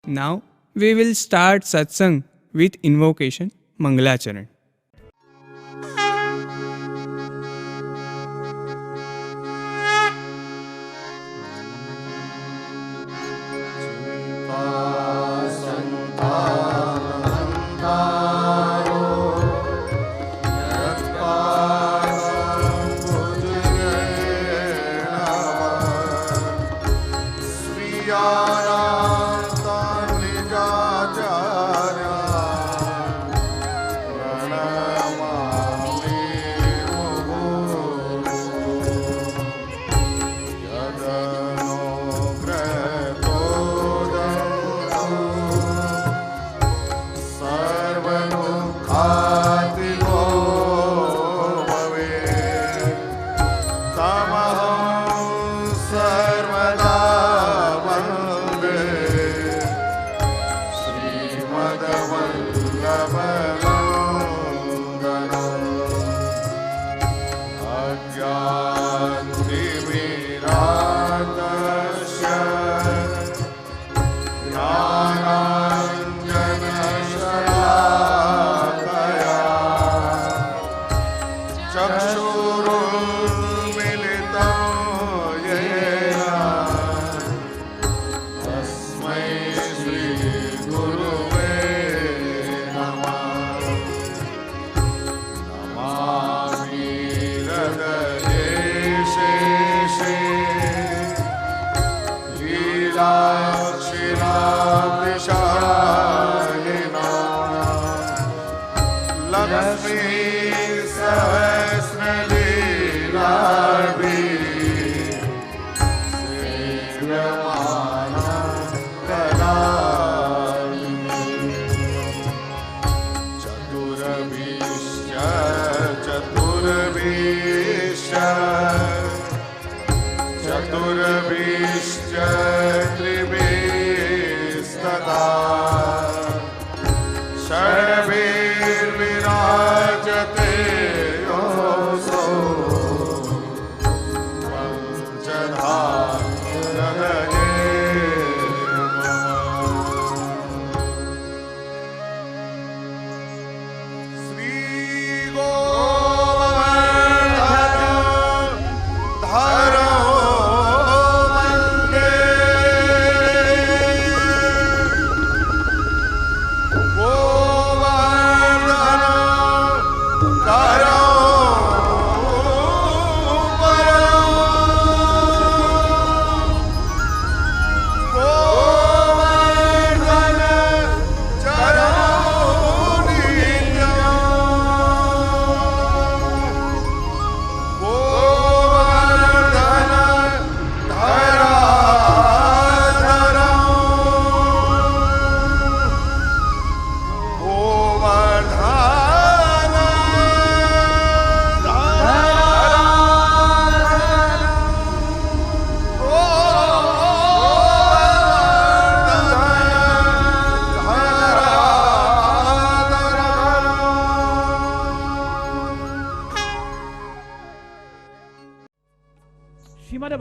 Now we will start satsang with invocation Mangalacharan.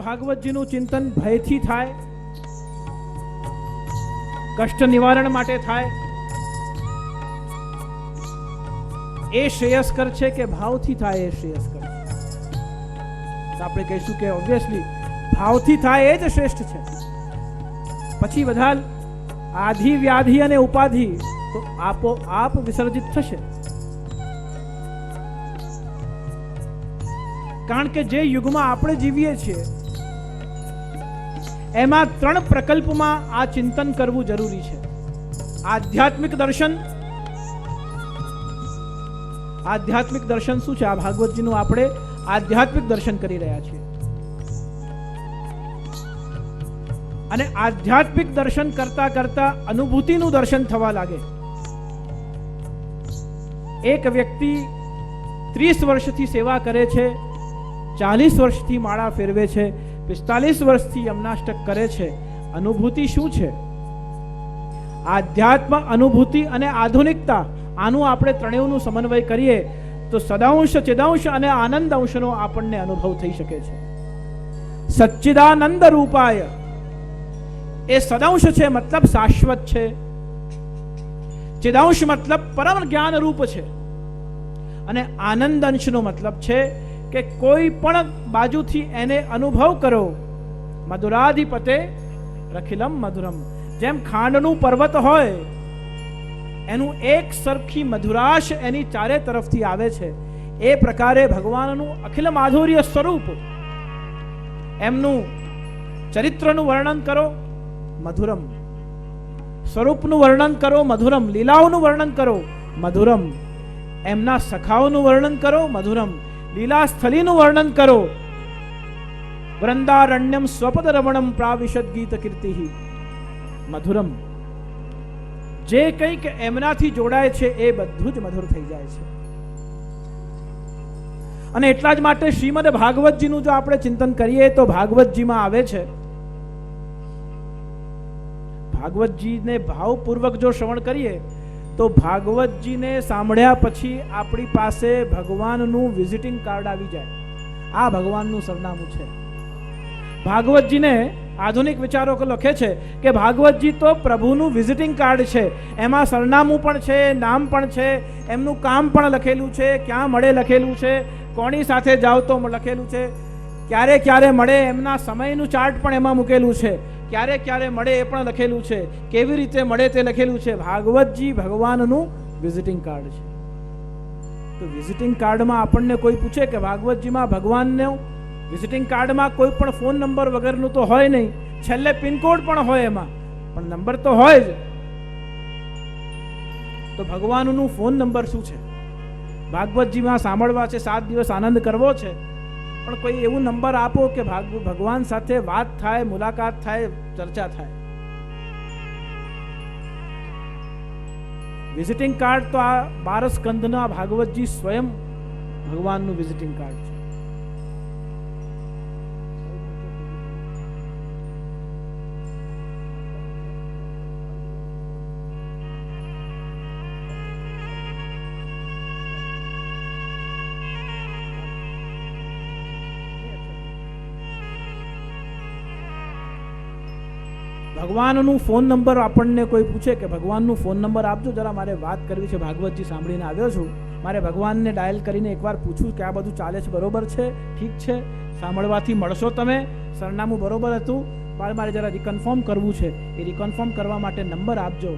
ભાગવતજીનું ચિંતન ભયથી થાય, કષ્ટ નિવારણ માટે થાય, એ શ્રેયસ્કર છે કે ભાવથી થાય એ શ્રેયસ્કર છે? આપણે કહીશું કે ઓબ્વિયસલી ભાવથી થાય એ જ શ્રેષ્ઠ છે. પછી બધા આધિ વ્યાધિ અને ઉપાધિ તો આપોઆપ વિસર્જિત થશે. કારણ કે જે યુગમાં આપણે જીવીએ છીએ એમાં 3 પ્રકલ્પમાં આ ચિંતન કરવું જરૂરી છે. આધ્યાત્મિક દર્શન. આધ્યાત્મિક દર્શન શું છે? આ ભાગવતજીનું આપણે આધ્યાત્મિક દર્શન કરી રહ્યા છીએ. અને આધ્યાત્મિક દર્શન કરતા કરતા અનુભૂતિનું દર્શન થવા લાગે. એક વ્યક્તિ 30 વર્ષથી સેવા કરે છે, 40 વર્ષથી માળા ફેરવે છે, 45 વર્ષથી યમનાષ્ટક કરે છે. અનુભૂતિ શું છે? આધ્યાત્મ, અનુભૂતિ અને આધુનિકતા, આનું આપણે ત્રણેયનું સમન્વય કરીએ તો સદાંશ, ચિદાંશ અને આનંદ અંશનો આપણને અનુભવ થઈ શકે છે. સચ્ચિદાનંદ રૂપાય એ સદંશ છે મતલબ શાશ્વત છે, ચિદંશ મતલબ પરમ જ્ઞાન રૂપ છે, અને આનંદ અંશનો મતલબ છે કે કોઈ પણ બાજુથી એને અનુભવ કરો. મધુરાધિપતે રખિલમ મધુરમ. જેમ ખાંડનું પર્વત હોય એનું એક સરખી મધુરાશ એની ચારે તરફથી આવે છે, એ પ્રકારે ભગવાનનું અખિલ માધુર્ય સ્વરૂપ, એમનું ચરિત્રનું વર્ણન કરો મધુરમ, સ્વરૂપનું વર્ણન કરો મધુરમ, લીલાઓનું વર્ણન કરો મધુરમ, એમના સખાઓનું વર્ણન કરો મધુરમ, લીલા સ્થલીનું વર્ણન કરો. વૃંદારણ્યમ સ્વપદ રમણમ પ્રાવિશદ ગીત કીર્તિ મધુરમ. જે કંઈક એમનાથી જોડાય છે એ બધું જ મધુર થઈ જાય છે. અને એટલા જ માટે શ્રીમદ ભાગવતજીનું જો આપણે ચિંતન કરીએ તો ભાગવતજીમાં આવે છે, ભાગવતજીને ભાવપૂર્વક જો શ્રવણ કરીએ તો ભાગવતજીને સાંભળ્યા પછી આપણી પાસે ભગવાનનું વિઝિટિંગ કાર્ડ આવી જાય. આ ભગવાનનું સરનામું છે. ભાગવતજીને આધુનિક વિચારકો લખે છે કે ભાગવતજી તો પ્રભુનું વિઝિટિંગ કાર્ડ છે. એમાં સરનામું પણ છે, નામ પણ છે, એમનું કામ પણ લખેલું છે, ક્યાં મળે લખેલું છે, કોની સાથે જાઓ તો લખેલું છે, ક્યારે ક્યારે મળે એમના સમયનું ચાર્ટ પણ એમાં મૂકેલું છે, ક્યારે ક્યારે મળે એ પણ લખેલું છે, કેવી રીતે મળે તે લખેલું છે. ભાગવતજી ભગવાનનું વિઝિટિંગ કાર્ડ છે. તો વિઝિટિંગ કાર્ડમાં આપણને કોઈ પૂછે કે ભાગવતજીમાં ભગવાનનું વિઝિટિંગ કાર્ડમાં કોઈ પણ ફોન નંબર વગરનું તો હોય નહીં, છેલ્લે પિનકોડ પણ હોય એમાં, પણ નંબર તો હોય જ. તો ભગવાનનું ફોન નંબર શું છે? ભાગવતજીમાં સાંભળવા છે, 7 દિવસ આનંદ કરવો છે, પણ કોઈ એવું નંબર આપો કે ભગવાન સાથે વાત થાય, મુલાકાત થાય, ચર્ચા થાય. વિઝિટિંગ કાર્ડ તો આ 12 સ્કંદના ભાગવતજી સ્વયં ભગવાનનું વિઝિટિંગ કાર્ડ છે. ભગવાનનું ફોન નંબર આપણને કોઈ પૂછે કે ભગવાનનું ફોન નંબર આપજો, જરા મારે વાત કરવી છે, ભાગવતજી સાંભળીને આવ્યો છું, મારે ભગવાનને ડાયલ કરીને એકવાર પૂછું કે આ બધું ચાલે છે, બરોબર છે, ઠીક છે, સાંભળવાથી મળશો તમે, સરનામું બરોબર હતું, મારે જરા રિકન્ફર્મ કરવું છે, એ રિકન્ફર્મ કરવા માટે નંબર આપજો.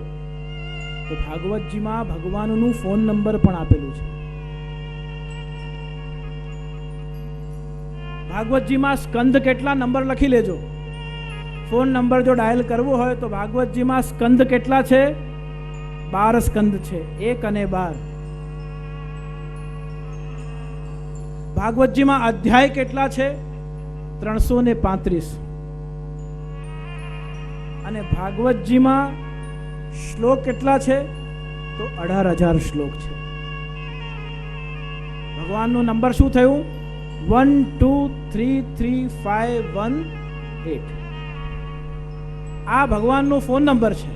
તો ભાગવતજીમાં ભગવાનનું ફોન નંબર પણ આપેલું છે. ભાગવતજીમાં સ્કંદ કેટલા નંબર લખી લેજો. ફોન નંબર જો ડાયલ કરવો હોય તો ભાગવતજીમાં સ્કંદ કેટલા છે? 12 સ્કંદ છે, 1 અને 12. ભાગવતજીમાં અધ્યાય કેટલા છે? 335. અને ભાગવતજીમાં શ્લોક કેટલા છે? તો 18,000 શ્લોક છે. ભગવાનનો નંબર શું થયું? 123351 આ ભગવાનનો ફોન નંબર છે.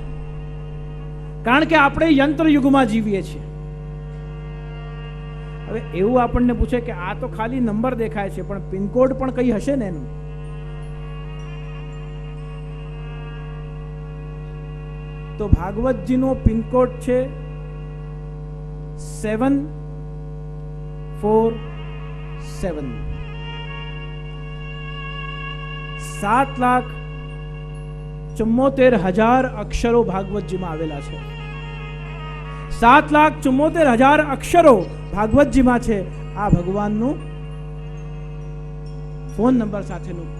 કારણ કે આપણે યંત્ર યુગમાં જીવીએ છીએ. હવે એવું આપણને પૂછે કે આ તો ખાલી નંબર દેખાય છે, પણ પિનકોડ પણ કઈ હશે ને એનું? તો ભાગવતજીનો પિનકોડ છે 747. 7,74,000 અક્ષરો ભાગવતજીમાં આવેલા છે. 7,74,000 અક્ષરો ભાગવતજીમાં છે. આ ભગવાનનું ફોન નંબર સાથેનું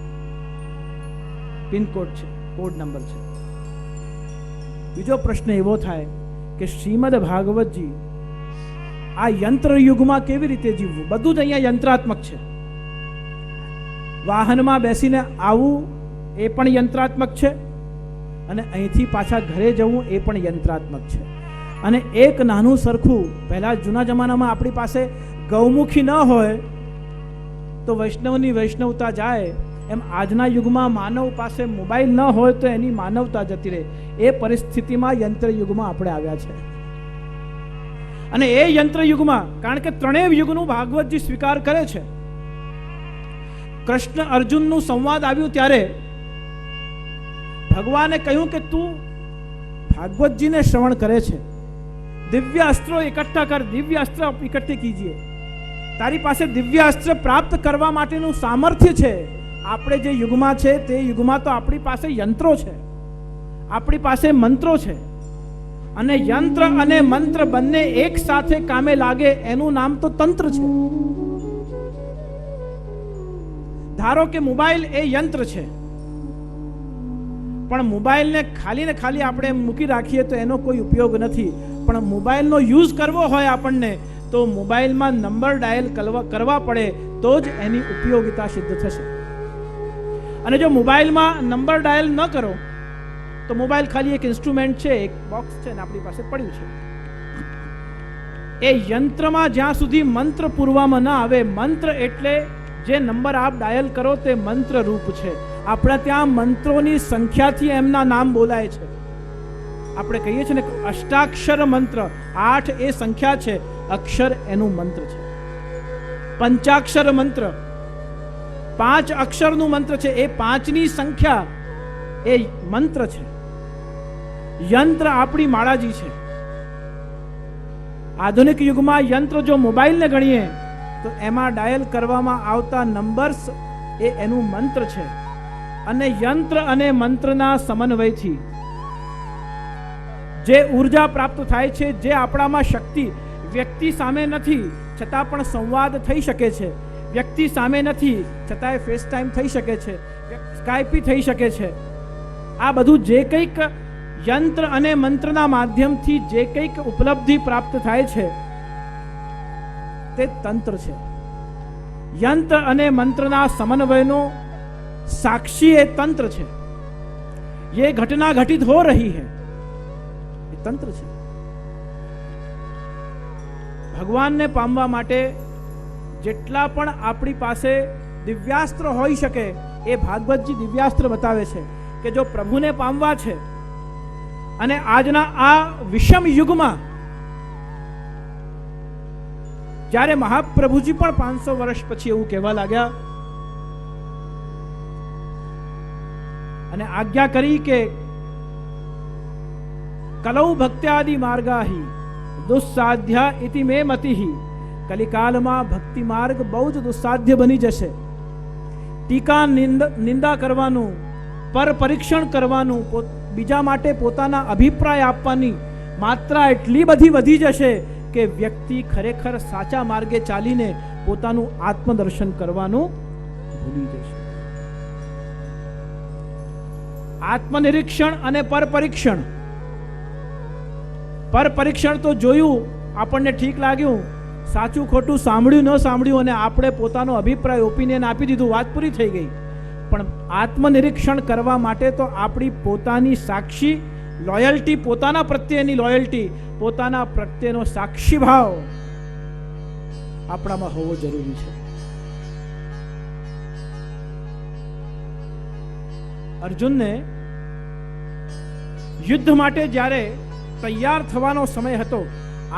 પિનકોડ છે, કોડ નંબર છે. બીજો પ્રશ્ન એવો થાય કે શ્રીમદ ભાગવતજી આ યંત્ર યુગમાં કેવી રીતે જીવવું? બધું જ અહીંયા યંત્રાત્મક છે. વાહનમાં બેસીને આવવું એ પણ યંત્રાત્મક છે, અને અહીંથી પાછા ઘરે જવું એ પણ યંત્રાત્મક છે. અને એક નાનું સરખું, પહેલા જૂના જમાનામાં આપણી પાસે ગૌમુખી ન હોય તો વૈષ્ણવની વૈષ્ણવતા જાય, એમ આજના યુગમાં માનવ પાસે મોબાઈલ ન હોય તો એની માનવતા જતી રહે. એ પરિસ્થિતિમાં યંત્ર યુગમાં આપણે આવ્યા છે. અને એ યંત્ર યુગમાં, કારણ કે ત્રણેય યુગનું ભાગવતજી સ્વીકાર કરે છે. કૃષ્ણ અર્જુનનું સંવાદ આવ્યું ત્યારે ભગવાને કહ્યું કે તું ભાગવતજીને શ્રવણ કરે છે, દિવ્ય અસ્ત્રો એકઠા કર, દિવ્ય અસ્ત્ર ઇકટ્ઠે કીજીએ. તારી પાસે દિવ્ય અસ્ત્ર પ્રાપ્ત કરવા માટેનું સામર્થ્ય છે. આપણે જે યુગમાં છે તે યુગમાં તો આપણી પાસે યંત્રો છે, આપણી પાસે મંત્રો છે, અને યંત્ર અને મંત્ર બંને એક સાથે કામે લાગે એનું નામ તો તંત્ર છે. ધારો કે મોબાઈલ એ યંત્ર છે, પણ મોબાઈલને ખાલી ને ખાલી આપણે મૂકી રાખીએ તો એનો કોઈ ઉપયોગ નથી. પણ મોબાઈલનો યુઝ કરવો હોય આપણને તો મોબાઈલમાં નંબર ડાયલ કરવા પડે તો જ એની ઉપયોગિતા સિદ્ધ થશે. અને જો મોબાઈલમાં નંબર ડાયલ ન કરો તો મોબાઈલ ખાલી એક ઇન્સ્ટ્રુમેન્ટ છે, એક બોક્સ છે ને આપણી પાસે પડ્યું છે. એ યંત્રમાં જ્યાં સુધી મંત્ર પૂરવામાં ના આવે, મંત્ર એટલે જે નંબર આપ ડાયલ કરો તે મંત્ર રૂપ છે. આપણા ત્યાં મંત્રોની સંખ્યાથી એમના નામ બોલાય છે. આપણે કહીએ છીએ ને અષ્ટાક્ષર મંત્ર, 8 એ સંખ્યા છે, અક્ષર એનું મંત્ર છે. પંચાક્ષર મંત્ર 5 અક્ષરનું મંત્ર છે, એ 5ની સંખ્યા એ મંત્ર છે. યંત્ર આપણી માળાજી છે. આધુનિક યુગમાં યંત્ર જો મોબાઈલને ગણીએ તો એમાં ડાયલ કરવામાં આવતા નંબર્સ એ એનું મંત્ર છે. અને યંત્ર અને મંત્રના સમન્વયથી જે ઉર્જા પ્રાપ્ત થાય છે, જે આપણામાં શક્તિ, વ્યક્તિ સામે નથી છતાં પણ સંવાદ થઈ શકે છે, વ્યક્તિ સામે નથી છતાંય ફેસ ટાઈમ થઈ શકે છે, સ્કાઈપી થઈ શકે છે. આ બધું જે કંઈક યંત્ર અને મંત્રના માધ્યમથી જે કંઈક ઉપલબ્ધિ પ્રાપ્ત થાય છે તે તંત્ર છે. યંત્ર અને મંત્રના સમન્વયનો साक्षी ये तंत्र है. ये घटना घटित हो रही है, ये तंत्र है. भगवान ने पामवा माटे जेटला पण आपणी पासे दिव्यास्त्र होई शके ए भागवतजी दिव्यास्त्र बतावे छे के जो प्रभुने पामवा छे अने आजना आ विषम युगमां ज्यारे महाप्रभुजी पण 500 वर्ष पछी एवुं कहेवा लाग्या અને આજ્ઞા કરી કે કલૌ ભક્ત્યાદિ માર્ગાહી દુસ્સાધ્યા ઇતિ મે મતિહી. કલિકાલમાં ભક્તિ માર્ગ બહુ જ દુસ્સાધ્ય બની જશે. ટીકા નિંદા કરવાનું, પર પરીક્ષણ કરવાનું, બીજા માટે પોતાના અભિપ્રાય આપવાની માત્રા એટલી બધી વધી જશે કે વ્યક્તિ ખરેખર સાચા માર્ગે ચાલીને પોતાનું આત્મદર્શન કરવાનું ભૂલી જશે. આત્મનિરીક્ષણ અને પર પરીક્ષણ તો જોયું, આપણને ઠીક લાગ્યું, સાચું ખોટું સાંભળ્યું ન સાંભળ્યું અને આપણે પોતાનો અભિપ્રાય ઓપિનિયન આપી દીધું, વાત પૂરી થઈ ગઈ. પણ આત્મનિરીક્ષણ કરવા માટે તો આપણી પોતાની સાક્ષી લોયલ્ટી, પોતાના પ્રત્યેની લોયલ્ટી, પોતાના પ્રત્યેનો સાક્ષી ભાવ આપણામાં હોવો જરૂરી છે. અર્જુનને યુદ્ધ માટે જ્યારે તૈયાર થવાનો સમય હતો,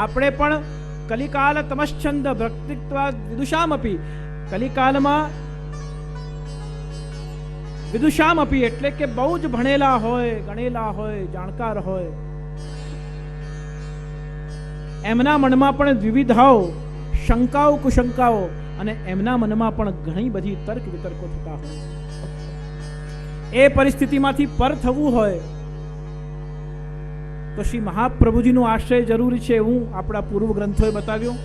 આપણે પણ કલિકાલ તમશ્ચંદ ભક્તિત્વા વિદુષામપી, કલિકાલમાં વિદુષામપી એટલે કે બહુ જ ભણેલા હોય, ગણેલા હોય, જાણકાર હોય, એમના મનમાં પણ વિવિધાઓ, શંકાઓ, કુશંકાઓ, અને એમના મનમાં પણ ઘણી બધી તર્ક વિતર્કો થતા હોય. એ પરિસ્થિતિમાંથી પર થવું હોય તો શ્રી મહાપ્રભુજીનો આશ્રય જરૂરી છે એવું આપણા પૂર્વ ગ્રંથોએ બતાવ્યું.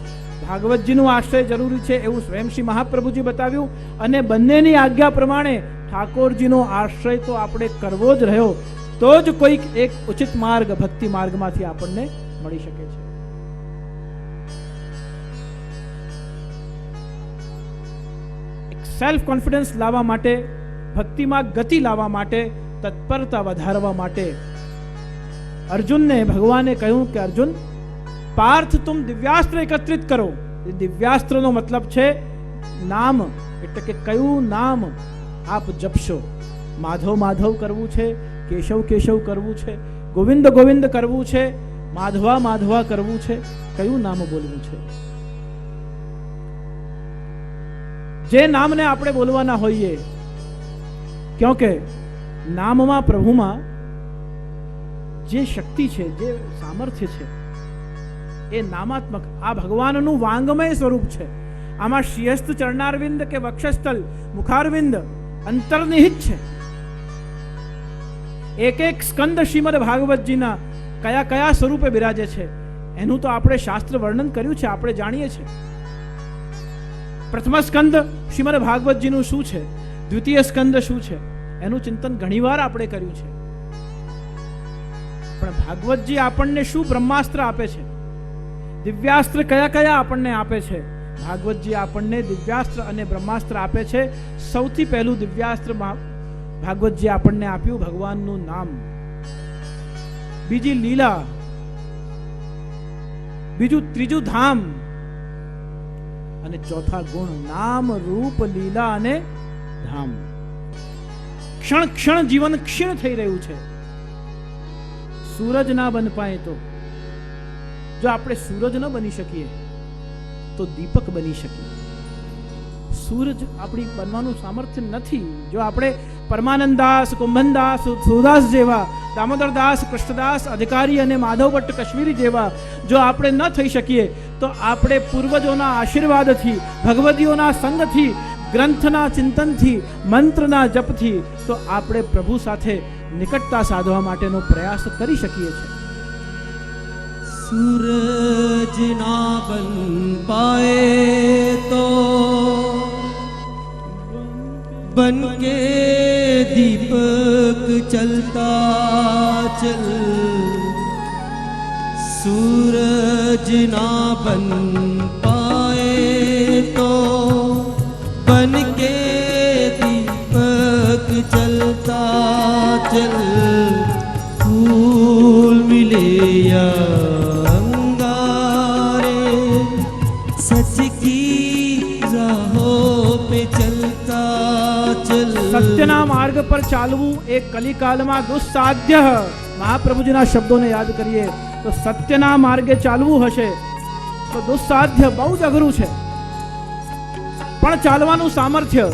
ભાગવતજીનો આશ્રય જરૂરી છે એવું સ્વયં શ્રી મહાપ્રભુજી બતાવ્યું. અને બંનેની આજ્ઞા પ્રમાણે ઠાકોરજીનો આશ્રય તો આપણે કરવો જ રહ્યો તો જ કોઈક એક ઉચિત માર્ગ, ભક્તિ માર્ગમાંથી આપણને મળી શકે છે. એક સેલ્ફ કોન્ફિડન્સ લાવવા માટે, ભક્તિમાં ગતિ લાવવા માટે, તત્પરતા વધારવા માટે અર્જુનને ભગવાને કહ્યું કે અર્જુન, પાર્થ તુમ દિવ્યાસ્ત્ર એકત્રિત કરો. દિવ્યાસ્ત્રનો મતલબ છે નામ, એટલે કે કયું નામ આપ જપશો. માધવ માધવ કરવું છે, કેશવ કેશવ કરવું છે, ગોવિંદ ગોવિંદ કરવું છે, માધવા માધવા કરવું છે, કયું નામ બોલવું છે. જે નામને આપણે બોલવાના હોઈએ, क्योंकि નામમાં પ્રભુમાં જે શક્તિ છે, જે સામર્થ્ય છે, એ નામાત્મક આ ભગવાનનું વાંગમય સ્વરૂપ છે. આમાં શિયસ્ત ચરણારવિંદ કે વક્ષસ્થલ મુખારવિંદ અંતર્નિહિત છે. એક એક સ્કંદ શ્રીમદ ભાગવતજીના કયા કયા સ્વરૂપે બિરાજે છે એનું તો આપણે શાસ્ત્ર વર્ણન કર્યું છે, આપણે જાણીએ છીએ. પ્રથમ સ્કંદ શ્રીમદ ભાગવતજીનું શું છે, દ્વિતીય સ્કંદ શું છે, એનું ચિંતન ઘણીવાર આપણે કર્યું છે. પણ ભાગવતજી આપણને શું બ્રહ્માસ્ત્ર આપે છે, દિવ્યાસ્ત્ર કયા કયા આપણને આપે છે? ભાગવતજી આપણને દિવ્યાસ્ત્ર અને બ્રહ્માસ્ત્ર આપે છે. સૌથી પહેલું દિવ્યાસ્ત્ર ભાગવતજી આપણને આપ્યું ભગવાનનું નામ, બીજી લીલા, બીજું ત્રીજું ધામ અને ચોથા ગુણ. નામ, રૂપ, લીલા અને ધામ. ક્ષણ ક્ષણ જીવન ક્ષીણ થઈ રહ્યું છે. સૂરજ ના બન પાએ તો, જો આપણે સૂરજ ન બની શકીએ તો દીપક બની શકીએ. સૂરજ આપણી બનવાનું સામર્થ્ય નથી. જો આપણે પરમાનંદાસ, કુંભનદાસ, સુદાસ જેવા, દામોદરદાસ, કૃષ્ણદાસ, અધિકારી અને માધવ ભટ્ટ કશ્મીરી જેવા જો આપણે ન થઈ શકીએ તો આપણે પૂર્વજોના આશીર્વાદથી, ભગવદીઓના સંગથી, ગ્રંથના ચિંતનથી, મંત્રના જપથી તો આપણે પ્રભુ સાથે નિકટતા સાધવા માટેનો પ્રયાસ કરી શકીએ છીએ. सूरज ना बन पाए तो बन के दीपक चलता चल. सूरज ना बन पाए तो बन के दीपक चलता चल. फूल मिले या सच की राहों पे चलता चल. સત્યના માર્ગ પર ચાલવું એ કલિકાલમાં દુસ્સાધ્ય. મહાપ્રભુજીના શબ્દોને યાદ કરીએ તો સત્યના માર્ગે ચાલવું હશે તો દુસ્સાધ્ય, બહુ જ અઘરું છે. પણ ચાલવાનું સામર્થ્ય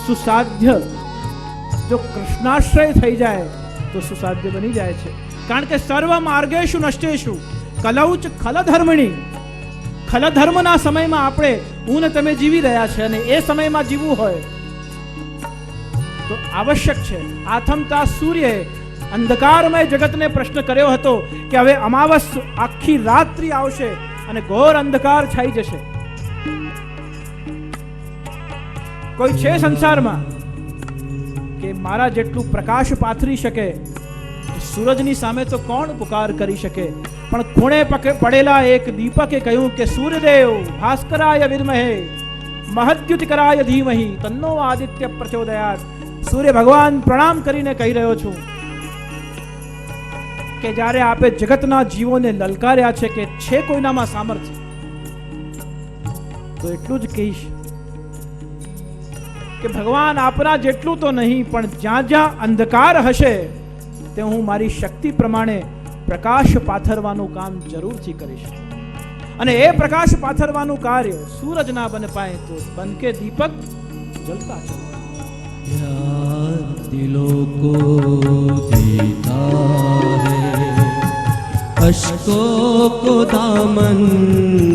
સુસાધ્ય. જો કૃષ્ણાશ્રય થઈ જાય તો સુસાધ્ય બની જાય છે. કારણ કે સર્વ માર્ગેષુ નષ્ટેષુ કલૌચ ખલધર્મિણી. ખલધર્મના સમયમાં આપણે હું ને તમે જીવી રહ્યા છે અને એ સમયમાં જીવવું હોય તો આવશ્યક છે. આથમતા સૂર્યએ અંધકારમય જગતને પ્રશ્ન કર્યો હતો કે હવે અમાવસ આખી રાત્રિ આવશે અને ઘોર અંધકાર છાઈ જશે. કોઈ છે સંસારમાં કે મારા જેટલું પ્રકાશ પાથરી શકે? સૂરજની સામે તો કોણ પુકાર કરી શકે? પણ ખૂણે પડેલા એક દીપકે કહ્યું કે સૂર્યદેવ ભાસ્કરાય વિદ્મહે મહદ્યુતિકરાય ધીમહિ તન્નો આદિત્ય પ્રચોદયાત. સૂર્ય ભગવાન પ્રણામ કરીને કહી રહ્યો છું કે જ્યારે આપે જગતના જીવોને લલકાર્યા છે કે છે કોઈનામાં સામર્થ્ય, તો એટલું જ કહીશ કે ભગવાન આપના જેટલું તો નહીં, પણ જ્યાં જ્યાં અંધકાર હશે તે હું મારી શક્તિ પ્રમાણે પ્રકાશ પાથરવાનું કામ જરૂરથી કરીશ. અને એ પ્રકાશ પાથરવાનું કાર્ય સૂરજ ના બન પાए તો બન કે દીપક જલતા ચલો. दिलों को देता है, अश्कों को दामन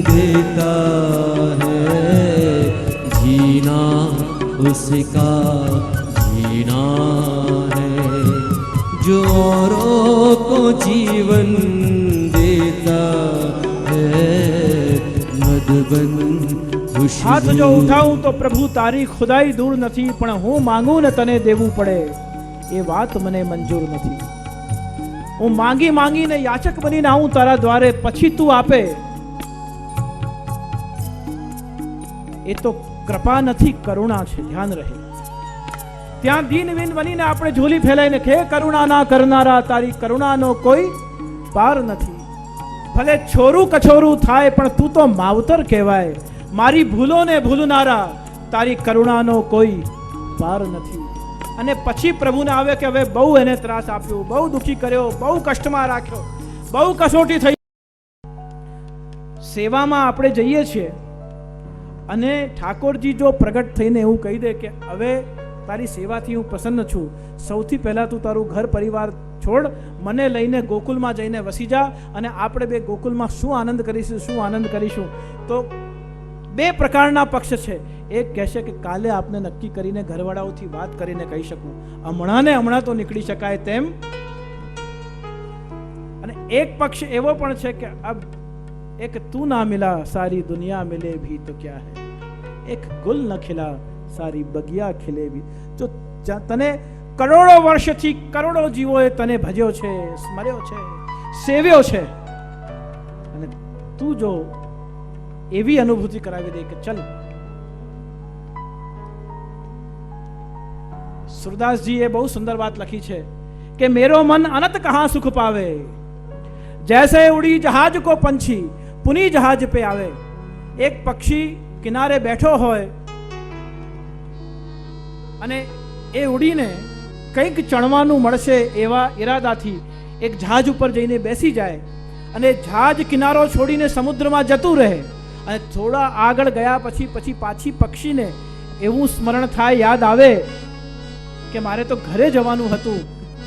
देता है. जीना उसका जीना है जो औरों को जीवन देता है. मधुबन હાથ જો ઉઠાવું તો પ્રભુ તારી ખુદાઈ દૂર નથી, પણ હું માંગું ને તને દેવું પડે એ વાત મને મંજૂર નથી. હું માંગી માંગીને યાચક બનીને આવું તારા દ્વારે, પછી તું આપે એ તો કૃપા નથી, કરુણા છે. ધ્યાન રહે. ત્યાં દીનવીન બનીને આપણે ઝોલી ફેલાઈને કે કરુણા ના કરનારા, તારી કરુણાનો કોઈ પાર નથી. ભલે છોરું કછોરું થાય પણ તું તો માવતર કહેવાય. મારી ભૂલોને ભૂલનારા, તારી કરુણાનો કોઈ પાર નથી. અને પછી પ્રભુને આવે કે હવે બહુ એને ત્રાસ આપ્યો, બહુ દુખી કર્યો, બહુ કષ્ટમાં રાખ્યો, બહુ કસોટી થઈ. સેવામાં આપણે જઈએ છીએ અને ઠાકોરજી જો પ્રગટ થઈને એવું કહી દે કે હવે તારી સેવાથી હું પ્રસન્ન છું. સૌથી પહેલાં તું તારું ઘર પરિવાર છોડ, મને લઈને ગોકુલમાં જઈને વસી જા, અને આપણે બે ગોકુલમાં શું આનંદ કરીશું, શું આનંદ કરીશું. તો બે પ્રકારના પક્ષ છે. એક કહેશે કે કાલે આપને નક્કી કરીને ઘરવાળાઓથી વાત કરીને કહી શકું, હમણાં ને હમણાં તો નીકળી શકાય તેમ. અને એક પક્ષ એવો પણ છે કે અબ એક તું ના મિલા સારી દુનિયા મિલે ભી તો ક્યા હૈ, એક ગુલ ન ખિલા સારી બગિયા ખિલે ભી. જો તને કરોડો વર્ષથી કરોડો જીવોએ તને ભજ્યો છે, સ્મર્યો છે, સેવ્યો છે, અને તું જો એવી અનુભૂતિ કરાવી દે કે ચલ. સુરદાસજીએ બહુ સુંદર વાત લખી છે કે મેરો મન અનંત કહાં સુખ પાવે, જૈસે ઉડી જહાજ કો પંછી પુની જહાજ पे આવે. એક પક્ષી કિનારે બેઠો હોય અને એ ઉડીને કંઈક ચણવાનું મળશે એવા ઈરાદાથી એક જહાજ ઉપર જઈને બેસી જાય, અને જહાજ કિનારો છોડીને સમુદ્રમાં જતું રહે, અને થોડા આગળ ગયા પછી પાછી પક્ષીને એવું સ્મરણ થાય, યાદ આવે કે મારે તો ઘરે જવાનું હતું,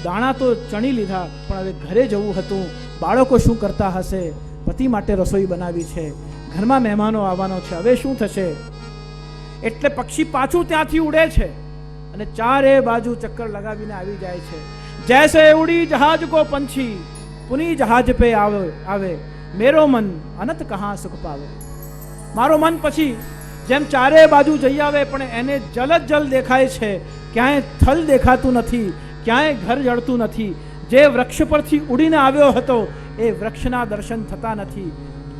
દાણા તો ચણી લીધા પણ હવે ઘરે જવું હતું, બાળકો શું કરતા હશે, પતિ માટે રસોઈ બનાવી છે, ઘરમાં મહેમાનો આવવાનો છે, હવે શું થશે. એટલે પક્ષી પાછું ત્યાંથી ઉડે છે અને ચારે બાજુ ચક્કર લગાવીને આવી જાય છે. જૈસે ઉડી જહાજ કો પંછી પુની જહાજ पे આવે, મેરો મન અનંત કહાં સુખ પાવે. મારો મન પછી જેમ ચારે બાજુ જઈ આવે પણ એને જલ જ જલ દેખાય છે, ક્યાંય થલ દેખાતું નથી, ક્યાંય ઘર જળતું નથી. જે વૃક્ષ પરથી ઉડીને આવ્યો હતો એ વૃક્ષના દર્શન થતા નથી.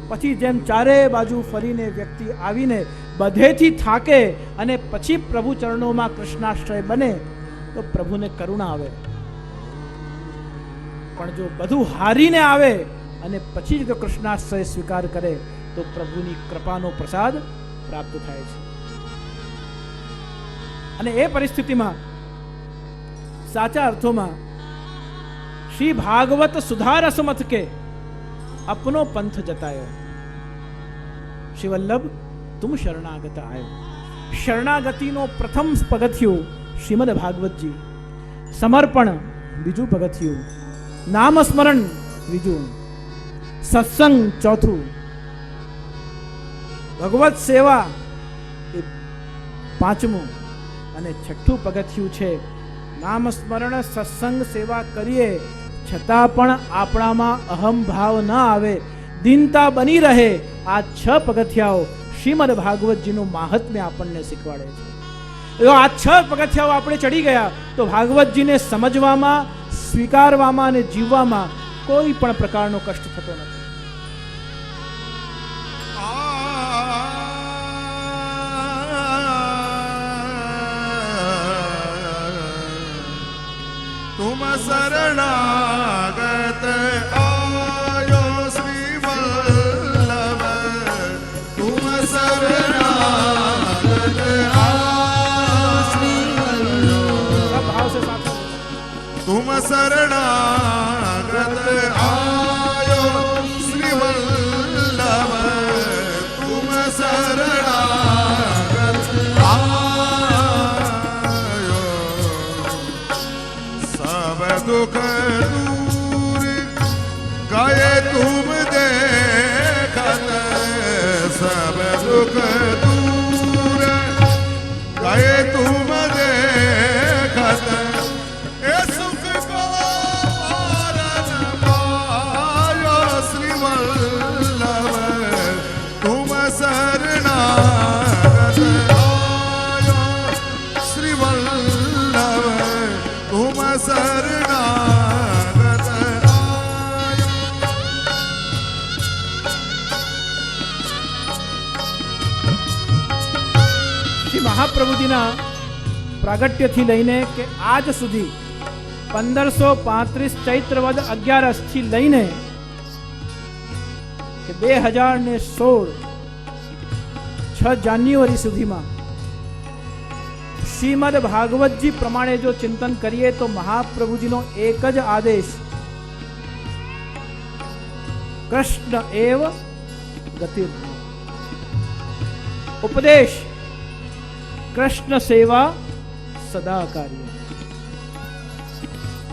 પછી જેમ ચારે બાજુ ફરીને વ્યક્તિ આવીને બધેથી થાકે અને પછી પ્રભુ ચરણોમાં કૃષ્ણાશ્રય બને તો પ્રભુને કરુણા આવે. પણ જો બધું હારીને આવે અને પછી જો કૃષ્ણાશ્રય સ્વીકાર કરે તો પ્રભુની કૃપાનો પ્રસાદ પ્રાપ્ત થાય છે. અને એ પરિસ્થિતિમાં સાચા અર્થોમાં શ્રી ભાગવત સુધારસ મત કે અપનો પંથ જતાયો, શ્રી વલ્લભ તુમ શરણાગત આયો. શરણાગતિનો પ્રથમ પગથિયું શ્રીમદ ભાગવતજી, સમર્પણ બીજું પગથિયું, નામ સ્મરણ ત્રીજું, સત્સંગ ચોથું, ભગવત સેવા એ પાંચમું, અને છઠ્ઠું પગથિયું છે નામ સ્મરણ સત્સંગ સેવા કરીએ છતાં પણ આપણામાં અહમ ભાવ ન આવે, દીનતા બની રહે. આ 6 પગથિયાઓ શ્રીમદ ભાગવતજીનું મહાત્મ્ય આપણને શીખવાડે છે. જો આ 6 પગથિયાઓ આપણે ચડી ગયા તો ભાગવતજીને સમજવામાં, સ્વીકારવામાં અને જીવવામાં કોઈ પણ પ્રકારનો કષ્ટ થતો નથી. तुम शरणागत आयो श्री वल्लभ, तुम शरणागत आयो श्री वल्लभ, तुम शरणागत आयो श्री वल्लभ, तुम शरणागत आयो, सब दुख दूर गए तुम देखत, सब दुख दूर गए तुम देखत, ए सुख को पारन पायो श्री वल्लभ, तुम शरणागत आयो श्री वल्लभ, तुम शरणागत आयो. શ્રી મહાપ્રભુજીના પ્રાગટ્યથી લઈને કે આજ સુધી 1535 ચૈત્રવદ 11 થી લઈને કે 2016 6 જાન્યુઆરી સુધીમાં શ્રીમદ ભાગવતજી પ્રમાણે જો ચિંતન કરીએ તો મહાપ્રભુજીનો એક જ આદેશ, કૃષ્ણ એવ ગતિ, ઉપદેશ કૃષ્ણ સેવા સદા કાર્ય.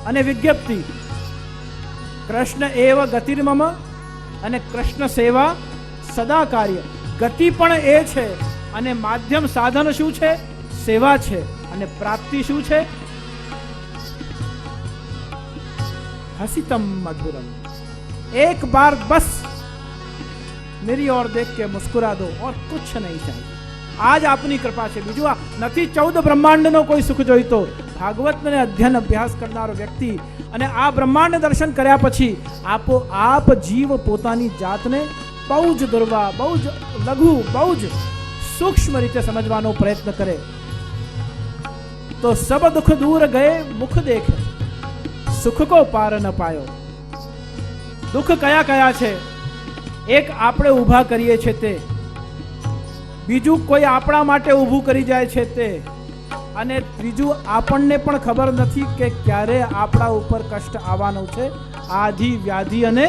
અને વિજ્ઞપ્તિ, કૃષ્ણ એવ ગતિર્મમ અને કૃષ્ણ સેવા સદા કાર્ય. ગતિ પણ એ છે અને માધ્યમ સાધન શું છે? સેવા છે. અને પ્રાપ્તિ શું છે? हसितम मधुरम. एक बार बस मेरी ओर देख के मुस्कुरा दो और कुछ नहीं चाहिए. आज આપની કૃપા છે, બીજું આ નથી. 14 બ્રહ્માંડનો કોઈ સુખ જોઈતો. ભાગવતને અધ્યયન અભ્યાસ કરનારો વ્યક્તિ અને આ બ્રહ્માંડ દર્શન કર્યા પછી આપ જીવ પોતાની જાતને બહુ જ દુર્વા, બહુ જ લઘુ, બહુ જ સૂક્ષ્મ રીતે સમજવાનો પ્રયત્ન કરે તો સબ દુઃખ દૂર ગયે મુખ દેખે, સુખ કો પાર ન પાયો. દુઃખ કયા કયા છે? એક આપણે ઊભા કરીએ છીએ તે, બીજું કોઈ આપણા માટે ઊભું કરી જાય છે તે, અને ત્રીજું આપણને પણ ખબર નથી કે ક્યારે આપણા ઉપર કષ્ટ આવવાનું છે. આધિ, વ્યાધિ અને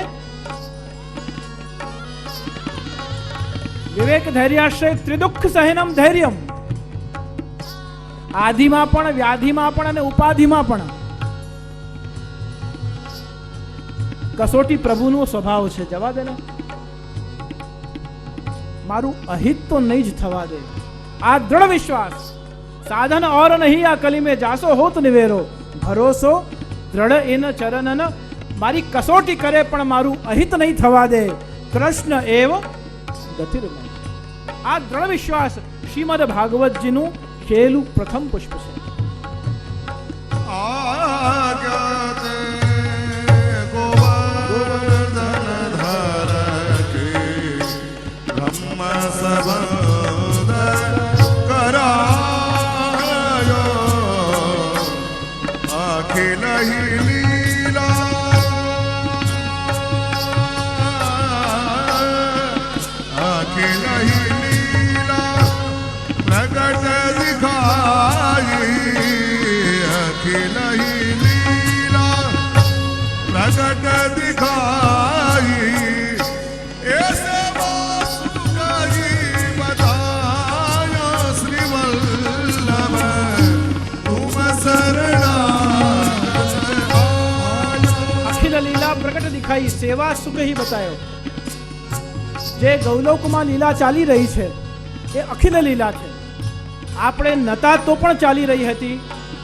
વિવેક ધૈર્યાશ્રય ત્રિદુઃખ સહેનમ ધૈર્યમ. આધિમાં પણ, વ્યાધિમાં પણ અને ઉપાધિમાં પણ કસોટી પ્રભુનો સ્વભાવ છે. જવા દે ને, મારું અહિત તો નહીં જ થવા દે. આ દ્રઢ વિશ્વાસ, સાધન और નહીં આ કલી में જાસો હોત નિવેરો, ભરોસો દ્રઢ એન ચરણન. મારી કસોટી કરે પણ મારું અહિત નહીં થવા દે. કૃષ્ણ એવ ગતિર્મમ. આ દ્રઢ વિશ્વાસ શ્રીમદ ભાગવતજીનું ખેલું પ્રથમ પુષ્પ છે. आगते गोवर्धन धर के ब्रह्म सबंद करायो, अखिल ही लीला अखिल ही लीला प्रगट दिखाई, अखिल ही लीला प्रगट दिखाई. ऐसे वासुकी बताया श्री वल्लभ तुम शरणा. અખિલ લીલા પ્રગટ દિખાઈ, સેવા સુખ ही બતાયો. જે ગૌલોકમાં લીલા ચાલી રહી છે એ અખિલ લીલા છે. આપણે નતા તો પણ ચાલી રહી હતી,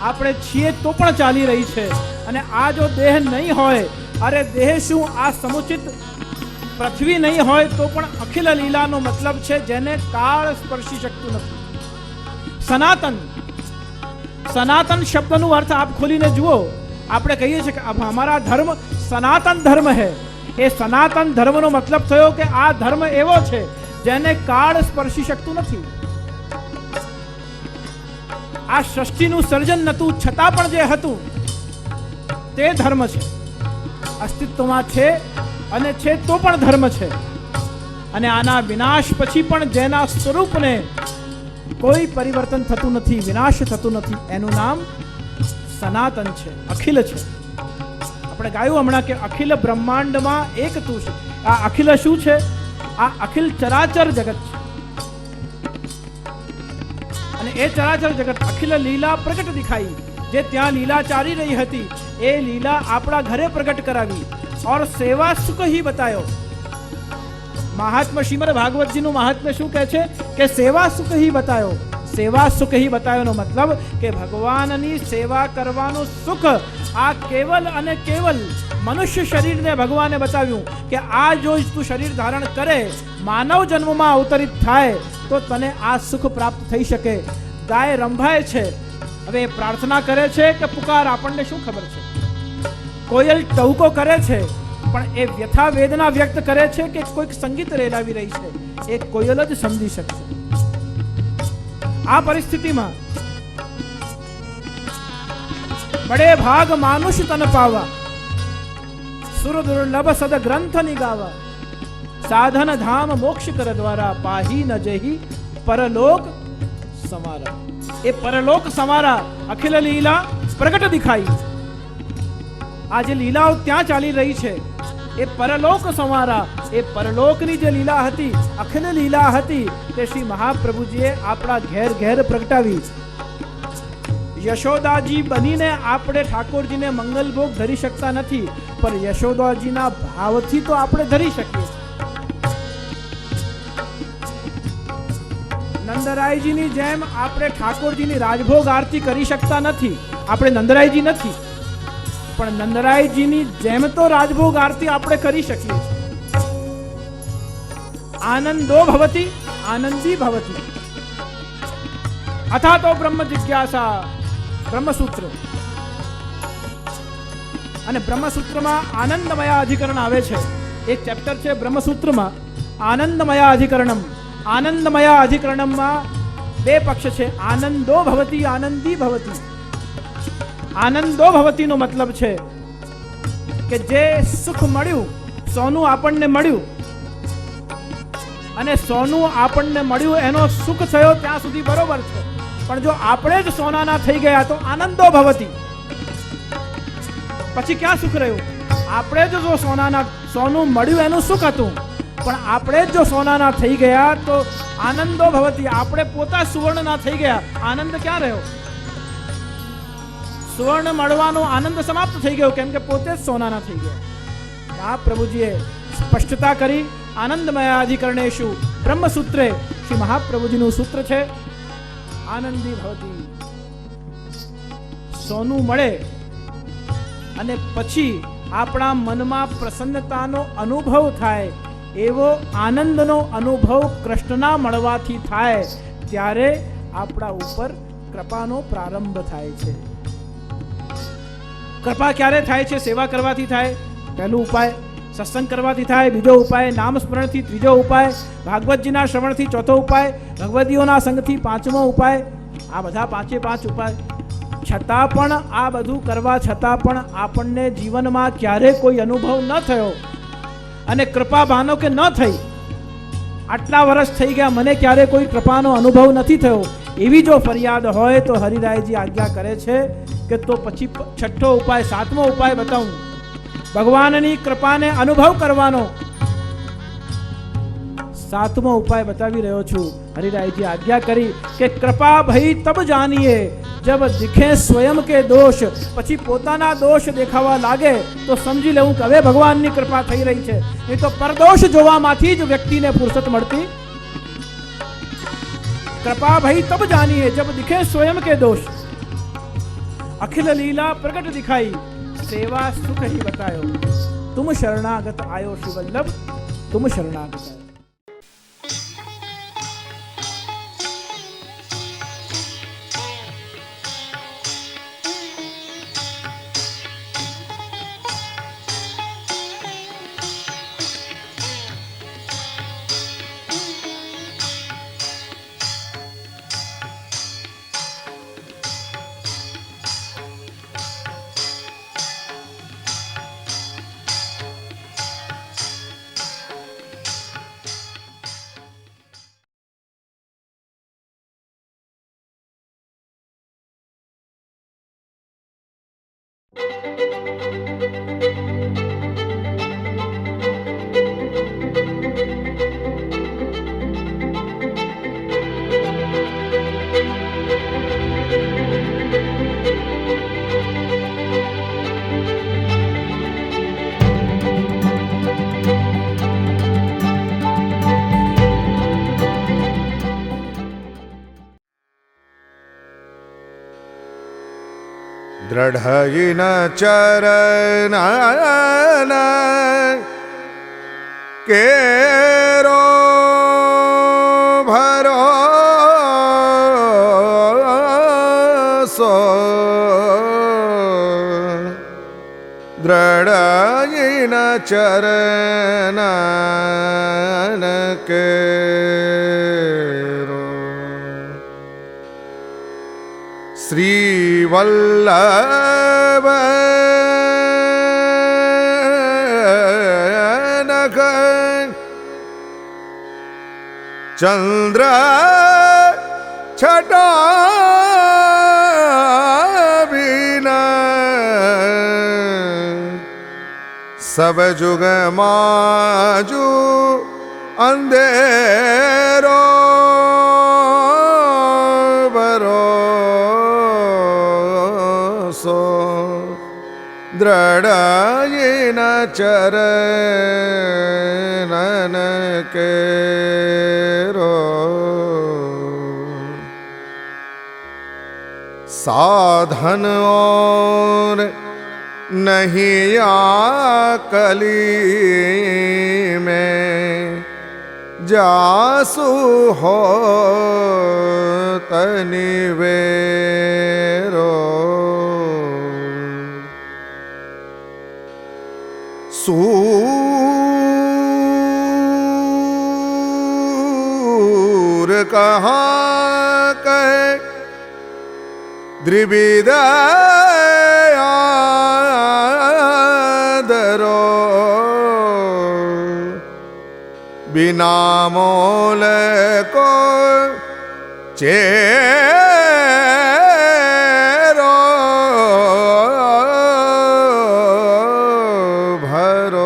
આપણે છીએ તો પણ ચાલી રહી છે. અને આ જો દેહ નહીં હોય, અરે દેહ શું, આ સમુચિત પૃથ્વી નહીં હોય તો પણ અખિલ લીલાનો મતલબ છે જેને કાળ સ્પર્શી શકતું નથી. સનાતન, સનાતન શબ્દનો અર્થ આપ ખોલીને જુઓ. આપણે કહીએ છીએ કે અમારા ધર્મ સનાતન ધર્મ है. એ સનાતન ધર્મનો મતલબ થયો કે આ ધર્મ એવો છે જેને કાળ સ્પર્શી શકતું નથી. આ સૃષ્ટિનું સર્જન નતું છતાં પણ જે હતું તે ધર્મ છે. અસ્તિત્વમાં છે અને છે તો પણ ધર્મ છે. અને આના વિનાશ પછી પણ જેના સ્વરૂપને કોઈ પરિવર્તન થતું નથી, વિનાશ થતું નથી, એનું નામ સનાતન છે, અખિલ છે. આપણે ગાયું હમણાં કે અખિલ બ્રહ્માંડમાં એક તું છે. આ અખિલ શું છે? આ અખિલ ચરાચર જગત છે. અને એ ચરાચર જગત અખિલ લીલા પ્રગટ દિખાઈ. જે ત્યાં લીલા ચાલી રહી હતી એ લીલા આપણા ઘરે પ્રગટ કરાવી और સેવા સુખ ही બતાયો. મહાત્મા શ્રીમદ ભાગવતજીનું મહાત્મ્ય શું કહે છે કે સેવા સુખ ही બતાયો. સેવા સુખ ही બતાયોનો મતલબ કે ભગવાનની સેવા કરવાનું સુખ આ કેવલ અને કેવલ મનુષ્ય શરીરને ભગવાને બતાવ્યું કે આ જો તું શરીર ધારણ કરે, માનવ જન્મમાં અવતરિત થાય તો તને આ સુખ પ્રાપ્ત થઈ શકે. ગાય રંભાય છે, હવે એ પ્રાર્થના કરે છે કે પુકાર, આપણને શું ખબર છે? કોયલ ટહુકો કરે છે પણ એ વ્યથા વેદના વ્યક્ત કરે છે કે કોઈક સંગીત રેલાવી રહી છે, એ કોયલ જ સમજી શકશે. આ પરિસ્થિતિમાં બડે ભાગ માનુષ તન પાવા, સુર દુર્લભ સદ ગ્રંથ નિગાવા, સાધન ધામ મોક્ષ કર દ્વારા, પાહી ન જહી પરલોક સમારા. એ પરલોક સમારા અખિલ લીલા પ્રગટ દિખાઈ. આ જે લીલાઓ ત્યાં ચાલી રહી છે એ પરલોક સમારા, એ પરલોકની જે લીલા હતી, અખિલ લીલા હતી, તે શ્રી મહાપ્રભુજીએ આપણા ઘેર ઘેર પ્રગટાવી. યશોદાજી બનીને આપણે ઠાકોરજીને મંગલ ભોગ ધરી શકતા નથી, પણ યશોદાજીના ભાવથી તો આપણે ધરી શકીએ. નંદરાયજીની જેમ આપણે ઠાકોરજીની રાજભોગ આરતી કરી શકતા નથી. આપણે નંદરાયજી નથી, પણ નંદરાયજીની જેમ તો રાજભોગ આરતી આપણે કરી શકીએ છીએ. આનંદો ભવતી આનંદી ભવતી અથા તો બ્રહ્મ જિજ્ઞાસા બ્રહ્મસૂત્ર. અને બ્રહ્મસૂત્રમાં આનંદમયા અધિકરણ આવે છે. એક ચેપ્ટર છે બ્રહ્મસૂત્રમાં આનંદમયા અધિકરણમ. આનંદમયા અધિકરણમમાં બે પક્ષ છે, આનંદો ભવતી આનંદી ભવતી. આનંદો ભવતીનો મતલબ છે કે જે સુખ મળ્યું, સોનું આપણને મળ્યું, અને સોનું આપણને મળ્યું એનો સુખ થયો ત્યાં સુધી બરોબર છે, પણ જો આપણે જ સોનાના થઈ ગયા તો આનંદો ભવતી. પછી ક્યાં સુખ રહ્યું? આપણે જ જો સોનું મળ્યું એનું સુખ હતું, પણ આપણે જ જો સોનાના થઈ ગયા તો આનંદો ભવતી. આપણે પોતા સુવર્ણના થઈ ગયા, આનંદ ક્યાં રહ્યો? સુવર્ણ મળવાનો આનંદ સમાપ્ત થઈ ગયો, કેમ કે પોતે જ સોનાના થઈ ગયા. આ પ્રભુજીએ સ્પષ્ટતા કરી. આનંદમય અધિકરણેશુ બ્રહ્મસૂત્રે શ્રી મહાપ્રભુજીનું સૂત્ર છે આનંદી ભવતી. સોનું મળે અને પછી આપણા મનમાં પ્રસન્નતાનો અનુભવ થાય, એવો આનંદનો અનુભવ કૃષ્ણના મળવાથી થાય, ત્યારે આપણા ઉપર કૃપાનો પ્રારંભ થાય છે. કૃપા ક્યારે થાય છે? સેવા કરવાથી થાય, પહેલું ઉપાય. સત્સંગ કરવાથી થાય, બીજો ઉપાય. નામ સ્મરણથી, ત્રીજો ઉપાય. ભાગવતજીના શ્રવણથી, ચોથો ઉપાય. ભગવદીઓના સંગથી, પાંચમો ઉપાય. આ બધા પાંચે પાંચ ઉપાય. છતાં પણ આ બધું કરવા છતાં પણ આપણને જીવનમાં ક્યારે કોઈ અનુભવ ન થયો, અને કૃપા માનો કે ન થઈ, આટલા વર્ષ થઈ ગયા મને ક્યારે કોઈ કૃપાનો અનુભવ નથી થયો, એવી જો ફરિયાદ હોય તો હરિરાયજી આજ્ઞા કરે છે કે તો પછી છઠ્ઠો ઉપાય, સાતમો ઉપાય બતાવું. ભગવાનની કૃપાને અનુભવ કરવાનો સાતમો ઉપાય બતાવી રહ્યો છું. હરિરાયજી આજ્ઞા કરી કે કૃપા ભઈ તબ જાનીએ જબ દિખે સ્વયં કે દોષ. પછી પોતાના દોષ દેખાવા લાગે તો સમજી લેવું કે હવે ભગવાનની કૃપા થઈ રહી છે, નહીં તો પરદોષ જોવામાંથી જ વ્યક્તિને ફુરસત મળતી. કૃપા ભઈ તબ જાનીએ જબ દિખે સ્વયં કે દોષ. અખિલ લીલા પ્રગટ દિખાઈ सेवा सुख ही बतायो. तुम शरणागत आयो श्री वल्लभ, तुम शरणागत आयो. दृढयिन चरण केरो भरोसो. दृढयिन चरण केरो श्री वल्लभ नख चंद्र छटा बिना सब जुग माजू अंधेरो बरो भरोसो दृढ़येन चरणन केरो साधन और नहीं आकली में जासु हो तनिवेरो सूर कहाँ कहे द्रिविदयादरो बिना मोल को चेरो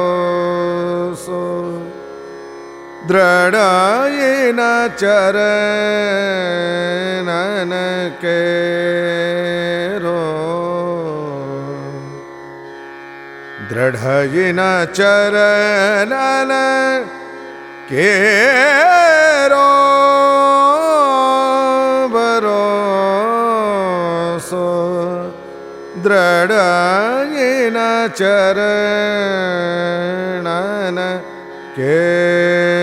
भरोसो दृढ़येन चरणन केरो दृढ़येन चरणन केरो भरोसो दृढ़येन चरणन केरो